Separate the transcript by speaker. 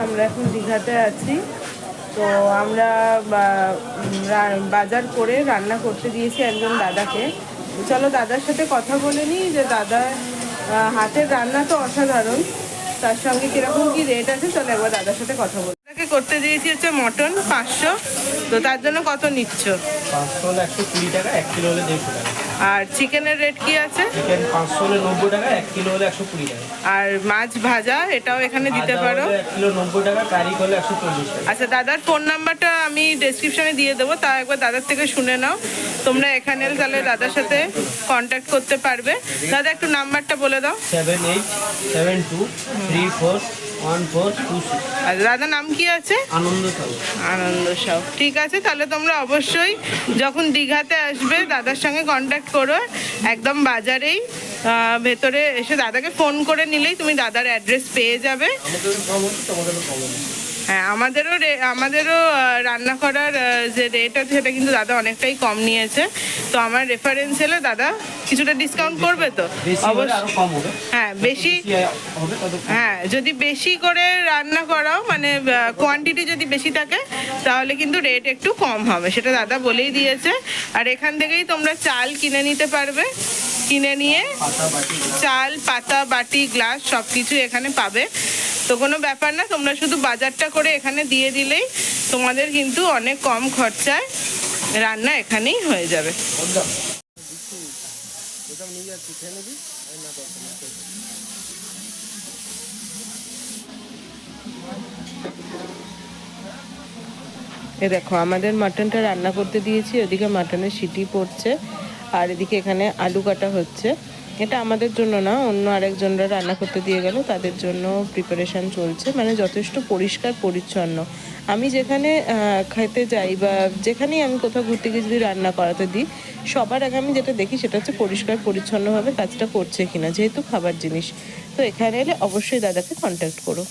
Speaker 1: আমরা এখন দীঘাতে আছি। তো আমরা বাজার করে রান্না করতে দিয়েছি একজন দাদাকে। চলো দাদার সাথে কথা বলে নিই যে দাদার হাতের রান্না তো অসাধারণ, তার সঙ্গে কিরকম কি রেট আছে। চলো একবার দাদার সাথে কথা বলি। দাদাকে করতে দিয়েছি হচ্ছে মটন 500। তো তার জন্য কত নিচ্ছ?
Speaker 2: 500 হলে 120 টাকা, 1 কিলো হলে 150 টাকা।
Speaker 1: আর চিকেনের রেট কি আছে?
Speaker 2: চিকেন 500 হলে 90 টাকা, 1 কিলো হলে 120 টাকা।
Speaker 1: আর মাছ ভাজা এটাও এখানে দিতে পারো।
Speaker 2: 1 কিলো 90 টাকা, কারি হলে 140 টাকা।
Speaker 1: আচ্ছা, দাদার ফোন নাম্বারটা আমি ডেসক্রিপশনে দিয়ে দেবো, তা একবার দাদার থেকে শুনে নাও। তোমরা এখানে এলে তাহলে দাদার সাথে কন্ট্যাক্ট করতে পারবে। দাদা একটু নাম্বারটা বলে দাও।
Speaker 2: 7872341426।
Speaker 1: আর দাদার নাম কি আছে?
Speaker 2: আনন্দ সাউ।
Speaker 1: আনন্দ সাউ। ঠিক আছে, তাহলে তোমরা অবশ্যই যখন দীঘাতে আসবে দাদার সঙ্গে কন্ট্যাক্ট করো। একদম বাজারেই ভেতরে এসে দাদাকে ফোন করে নিলেই তুমি দাদার অ্যাড্রেস পেয়ে যাবে। হ্যাঁ, আমাদেরও রান্না করার যে রেট আছে সেটা কিন্তু দাদা অনেকটাই কম নিয়েছে। তো আমার রেফারেন্স এলে দাদা কিছুটা ডিসকাউন্ট করবে তো? অবশ্যই। হ্যাঁ, হ্যাঁ, যদি বেশি করে রান্না করাও, মানে কোয়ান্টিটি যদি বেশি থাকে তাহলে কিন্তু রেট একটু কম হবে, সেটা দাদা বলেই দিয়েছে। আর এখান থেকেই তোমরা চাল কিনে নিতে পারবে। কিনে নিয়ে চাল, পাতা, বাটি, গ্লাস সব কিছু এখানে পাবে। তো কোনো ব্যাপার না, তোমরা শুধু বাজারটা করে এখানে দিয়ে দিলেই তোমাদের কিন্তু অনেক কম খরচায় রান্না এখানেই হয়ে যাবে। এ দেখো, আমাদের মাটনটা রান্না করতে দিয়েছি, ওদিকে মাটনের সিটি পড়ছে আর এদিকে এখানে আলু কাটা হচ্ছে। এটা আমাদের জন্য না, অন্য আরেকজনরা রান্না করতে দিয়ে গেল, তাদের জন্য প্রিপারেশান চলছে। মানে যথেষ্ট পরিষ্কার পরিচ্ছন্ন। আমি যেখানে খেতে যাই বা যেখানেই আমি কোথাও ঘুরতে গিয়ে যদি রান্না করাতে দিই, সবার আগে আমি যেটা দেখি সেটা হচ্ছে পরিষ্কার পরিচ্ছন্নভাবে কাজটা করছে কিনা, যেহেতু খাবার জিনিস। তো এখানে এলে অবশ্যই দাদাকে কন্ট্যাক্ট করো।